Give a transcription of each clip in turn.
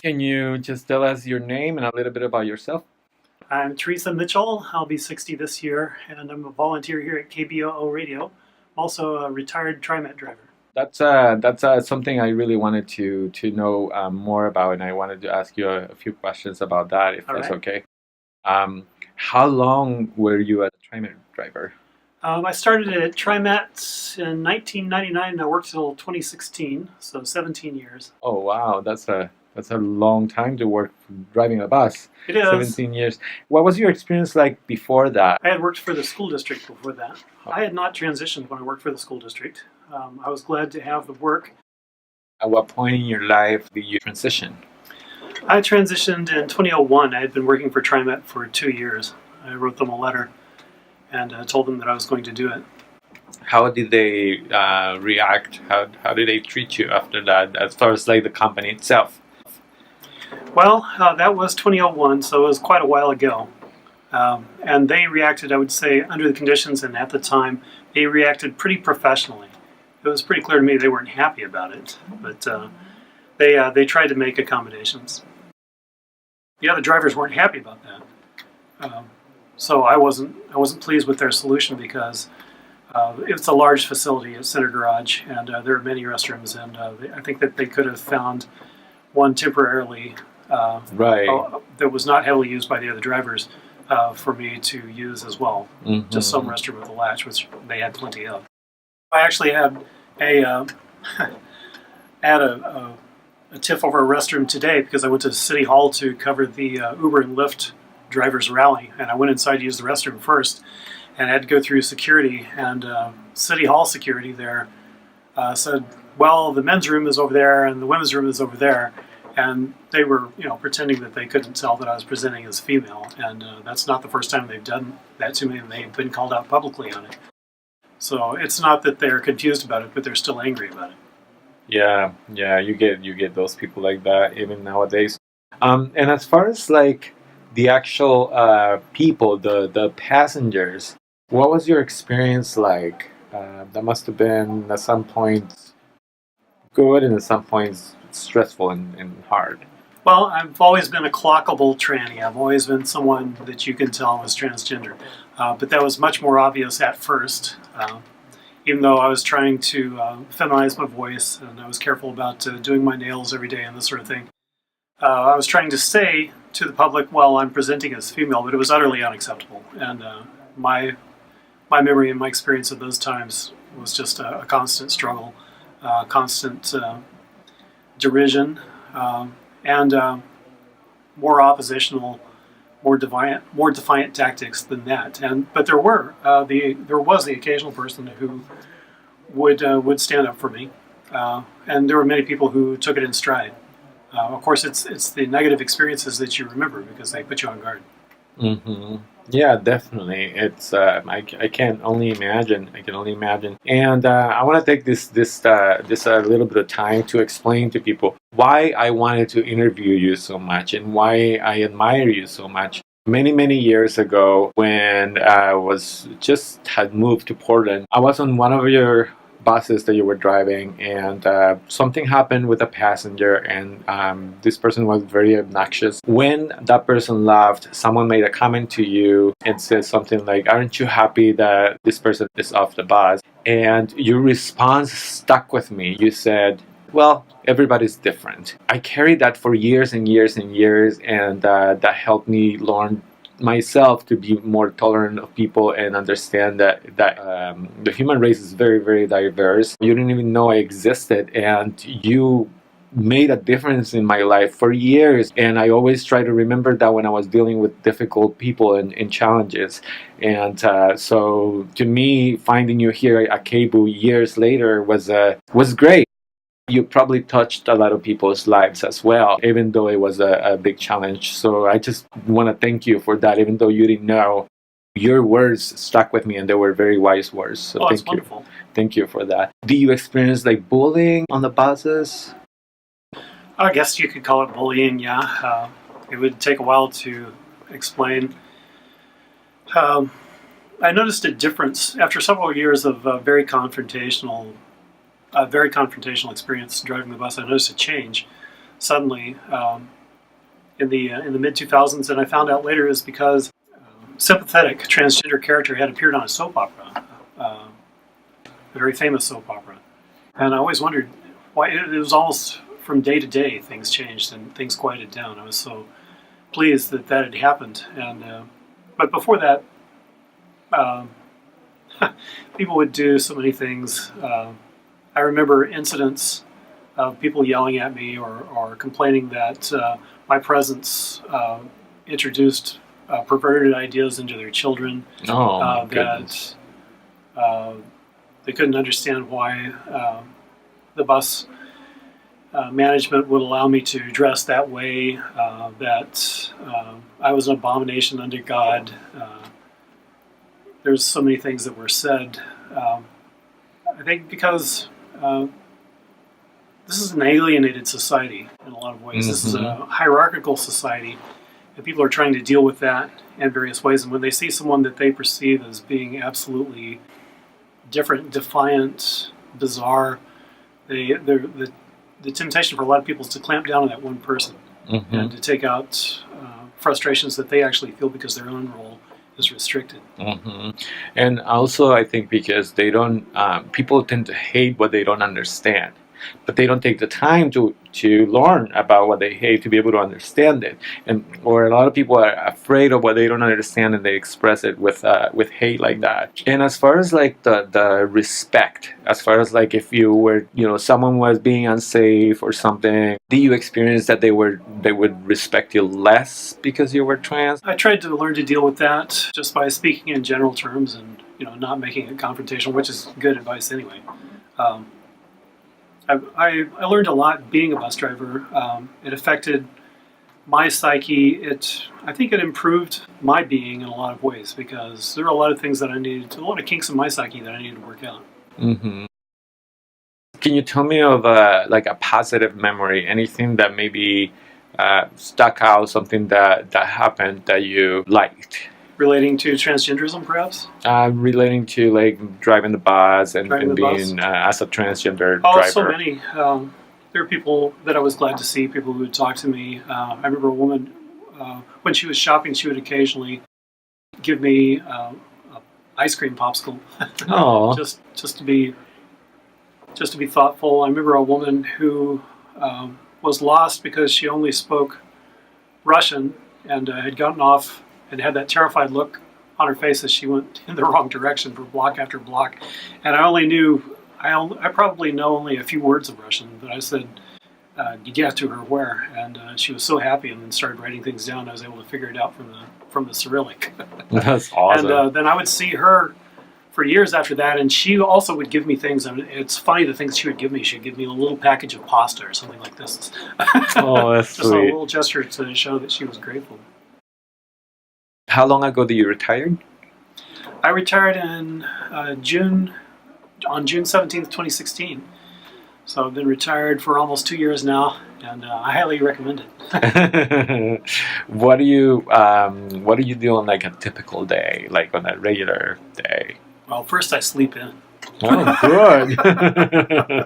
Can you just tell us your name and a little bit about yourself? I'm Theresa Mitchell. I'll be 60 this year, and I'm a volunteer here at KBOO Radio. I'm also a retired Trimet driver. That's something I really wanted to know more about, and I wanted to ask you a few questions about that, if All that's right. okay. How long were you a TriMet driver? I started at Trimet in 1999, and I worked till 2016, so 17 years. Oh wow, that's a long time to work driving a bus. It is. 17 years. What was your experience like before that? I had worked for the school district before that. I had not transitioned when I worked for the school district. I was glad to have the work. At what point in your life did you transition? I transitioned in 2001. I had been working for Trimet for 2 years. I wrote them a letter and told them that I was going to do it. How did they react? How did they treat you after that, as far as like the company itself? Well, that was 2001, so it was quite a while ago. And they reacted, I would say, under the conditions and at the time, they reacted pretty professionally. It was pretty clear to me they weren't happy about it, but they tried to make accommodations. The other drivers weren't happy about that, so I wasn't pleased with their solution because it's a large facility at Center Garage, and there are many restrooms, and I think that they could have found one temporarily that was not heavily used by the other drivers for me to use as well. Mm-hmm. Just some restroom with a latch, which they had plenty of. I actually had a tiff over a restroom today because I went to City Hall to cover the Uber and Lyft drivers rally, and I went inside to use the restroom first, and I had to go through security, and City Hall security there said, well, the men's room is over there and the women's room is over there, and they were pretending that they couldn't tell that I was presenting as female, and that's not the first time they've done that to me, and they've been called out publicly on it. So it's not that they're confused about it, but they're still angry about it. Yeah, you get those people like that even nowadays. And as far as like the actual people, the passengers, what was your experience like? That must have been at some points good and at some points stressful and hard. Well, I've always been a clockable tranny. I've always been someone that you can tell was transgender. But that was much more obvious at first, even though I was trying to feminize my voice, and I was careful about doing my nails every day and this sort of thing. I was trying to say to the public, well, I'm presenting as female, but it was utterly unacceptable. And my memory and my experience of those times was just a constant struggle, constant derision, and more oppositional, more defiant tactics than that. But there was the occasional person who would stand up for me, and there were many people who took it in stride. Of course, it's the negative experiences that you remember because they put you on guard. Mm-hmm. Yeah, definitely. It's I can only imagine. I can only imagine. And I want to take this a little bit of time to explain to people why I wanted to interview you so much and why I admire you so much. Many years ago, when I had moved to Portland, I was on one of your buses that you were driving, and something happened with a passenger, and this person was very obnoxious. When that person left, someone made a comment to you and said something like, aren't you happy that this person is off the bus? And your response stuck with me. You said, well, everybody's different. I carried that for years and years and years, and that helped me learn myself to be more tolerant of people and understand that the human race is very diverse. You didn't even know I existed, and you made a difference in my life for years, and I always try to remember that when I was dealing with difficult people and challenges. And so to me, finding you here at KBOO years later was great. You probably touched a lot of people's lives as well, even though it was a big challenge. So I just want to thank you for that, even though you didn't know. Your words stuck with me, and they were very wise words. So that's wonderful. Thank you for that. Do you experience like bullying on the buses? I guess you could call it bullying, yeah. It would take a while to explain. I noticed a difference after several years of very confrontational experience driving the bus. I noticed a change suddenly in the mid 2000s, and I found out later is because sympathetic transgender character had appeared on a soap opera, a very famous soap opera, and I always wondered why. It was almost from day to day things changed and things quieted down. I was so pleased that that had happened, and but before that, people would do so many things. I remember incidents of people yelling at me or complaining that my presence introduced perverted ideas into their children. Oh, my That goodness. they couldn't understand why the bus management would allow me to dress that way, that I was an abomination unto God. There's so many things that were said. I think because this is an alienated society in a lot of ways. This is a hierarchical society, and people are trying to deal with that in various ways. And when they see someone that they perceive as being absolutely different, defiant, bizarre, the temptation for a lot of people is to clamp down on that one person and to take out frustrations that they actually feel because their own role is restricted. And also, I think because they don't, people tend to hate what they don't understand, but they don't take the time to learn about what they hate to be able to understand it. And or a lot of people are afraid of what they don't understand, and they express it with hate like that. And as far as like the respect, as far as like if you were, someone was being unsafe or something, do you experience that they would respect you less because you were trans? I tried to learn to deal with that just by speaking in general terms and not making it confrontational, which is good advice anyway. I learned a lot being a bus driver. It affected my psyche. I think it improved my being in a lot of ways because there were a lot of things that a lot of kinks in my psyche that I needed to work out. Can you tell me of like a positive memory, anything that maybe stuck out, something that happened that you liked? Relating to transgenderism, perhaps? Relating to like driving the bus and being as a transgender driver. So many. There were people that I was glad to see, people who would talk to me. I remember a woman, when she was shopping, she would occasionally give me an ice cream popsicle. Oh. just to be thoughtful. I remember a woman who was lost because she only spoke Russian and had gotten off and had that terrified look on her face as she went in the wrong direction for block after block. And I probably know only a few words of Russian, but I said, "Get to her where?" And she was so happy, and then started writing things down. I was able to figure it out from the Cyrillic. That's awesome. And then I would see her for years after that, and she also would give me things. I mean, it's funny the things she would give me. She'd give me a little package of pasta or something like this. Oh, that's just sweet. a little gesture to show that she was grateful. How long ago did you retire? I retired in June 17th, 2016. So I've been retired for almost 2 years now, and I highly recommend it. What do you do on like a typical day, like on a regular day? Well, first I sleep in. Oh, good.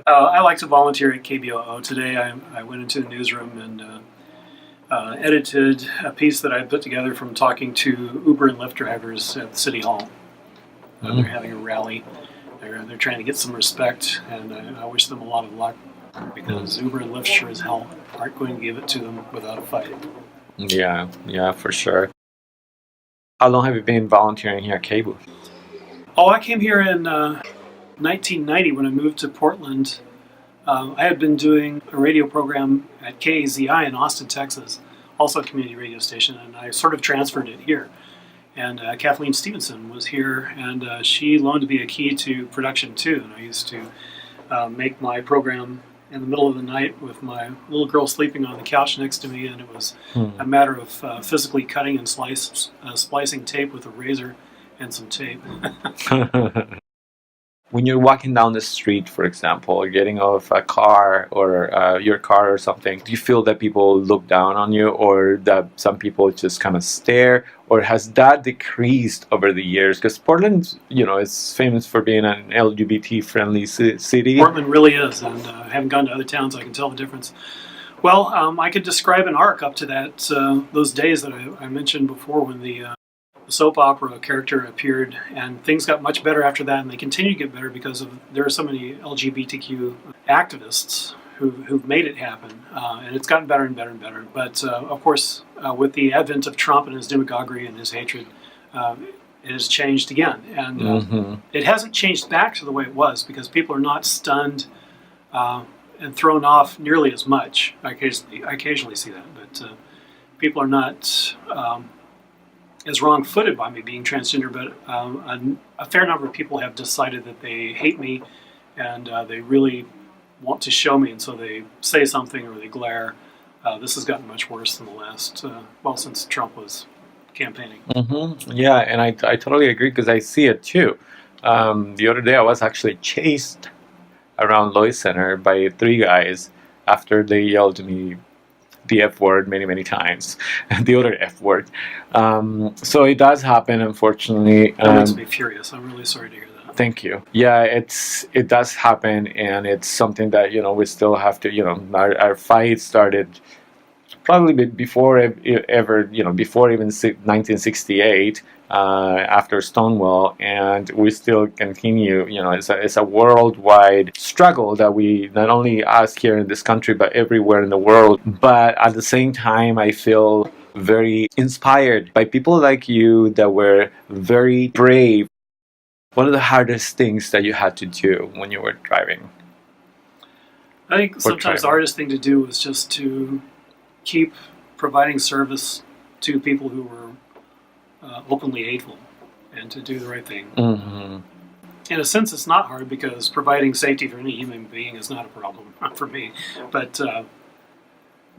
I like to volunteer at KBOO. Today I went into the newsroom and edited a piece that I put together from talking to Uber and Lyft drivers at City Hall. They're having a rally. They're trying to get some respect, and I wish them a lot of luck because Uber and Lyft sure as hell aren't going to give it to them without a fight. Yeah, for sure. How long have you been volunteering here at Cable? Oh, I came here in 1990 when I moved to Portland. I had been doing a radio program at KAZI in Austin, Texas, also a community radio station, and I sort of transferred it here. And Kathleen Stevenson was here, and she loaned me a key to production too. And I used to make my program in the middle of the night with my little girl sleeping on the couch next to me, and it was a matter of physically cutting and splicing tape with a razor and some tape. When you're walking down the street, for example, or getting off a car or your car or something, do you feel that people look down on you, or that some people just kind of stare, or has that decreased over the years? Because Portland, is famous for being an LGBT-friendly city. Portland really is, and I haven't gone to other towns. I can tell the difference. Well, I could describe an arc up to that those days that I mentioned before when the soap opera character appeared, and things got much better after that, and they continue to get better because there are so many LGBTQ activists who've made it happen, and it's gotten better and better and better. But of course, with the advent of Trump and his demagoguery and his hatred, it has changed again, and it hasn't changed back to the way it was because people are not stunned and thrown off nearly as much. I occasionally see that, but people are not as wrong-footed by me being transgender. But a fair number of people have decided that they hate me, and they really want to show me, and so they say something or they glare. This has gotten much worse in the last, since Trump was campaigning. Yeah, and I totally agree because I see it too. The other day I was actually chased around Loy Center by 3 guys after they yelled to me the F word many times, the other F word. So it does happen, unfortunately. That makes me furious. I'm really sorry to hear that. Thank you. Yeah, it does happen, and it's something that we still have to. Our fight started probably before ever, before even 1968, after Stonewall, and we still continue. It's a worldwide struggle that we, not only us here in this country, but everywhere in the world. But at the same time, I feel very inspired by people like you that were very brave. What are the hardest things that you had to do when you were driving? I think sometimes the hardest thing to do was just to keep providing service to people who were openly hateful, and to do the right thing. In a sense, it's not hard because providing safety for any human being is not a problem for me. But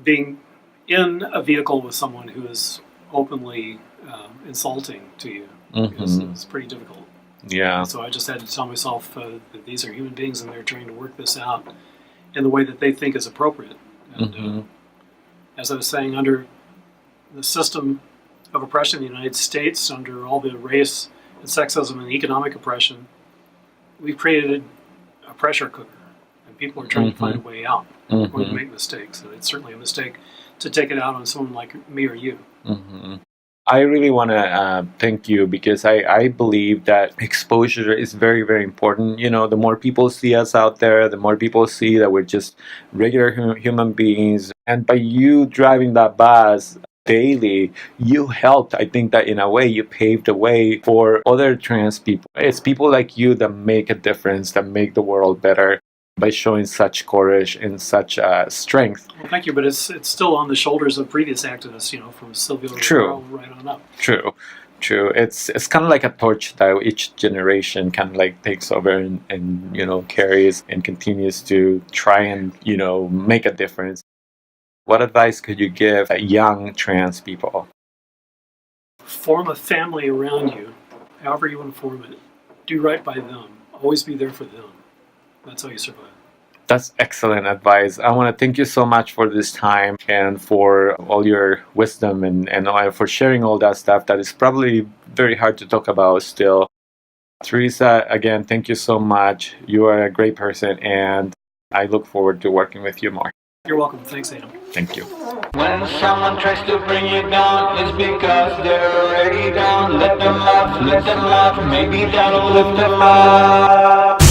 being in a vehicle with someone who is openly insulting to you is pretty difficult. Yeah. And so I just had to tell myself that these are human beings and they're trying to work this out in the way that they think is appropriate. And as I was saying, under the system of oppression in the United States, under all the race and sexism and economic oppression, we've created a pressure cooker, and people are trying to find a way out. We're going to make mistakes, and it's certainly a mistake to take it out on someone like me or you. I really want to thank you because I believe that exposure is very important. The more people see us out there, the more people see that we're just regular human beings. And by you driving that bus daily, you helped. I think that in a way you paved the way for other trans people. It's people like you that make a difference, that make the world better by showing such courage and such strength. Well, thank you, but it's still on the shoulders of previous activists, from Sylvia right on up. True. It's kind of like a torch that each generation kind of like takes over and carries and continues to try and make a difference. What advice could you give young trans people? Form a family around you, however you want to form it. Do right by them. Always be there for them. That's how you survive. That's excellent advice. I want to thank you so much for this time and for all your wisdom and for sharing all that stuff that is probably very hard to talk about still. Theresa, again, thank you so much. You are a great person, and I look forward to working with you more. You're welcome. Thanks, Adam. Thank you. When someone tries to bring you down, it's because they're already down. Let them laugh, maybe that'll lift them up.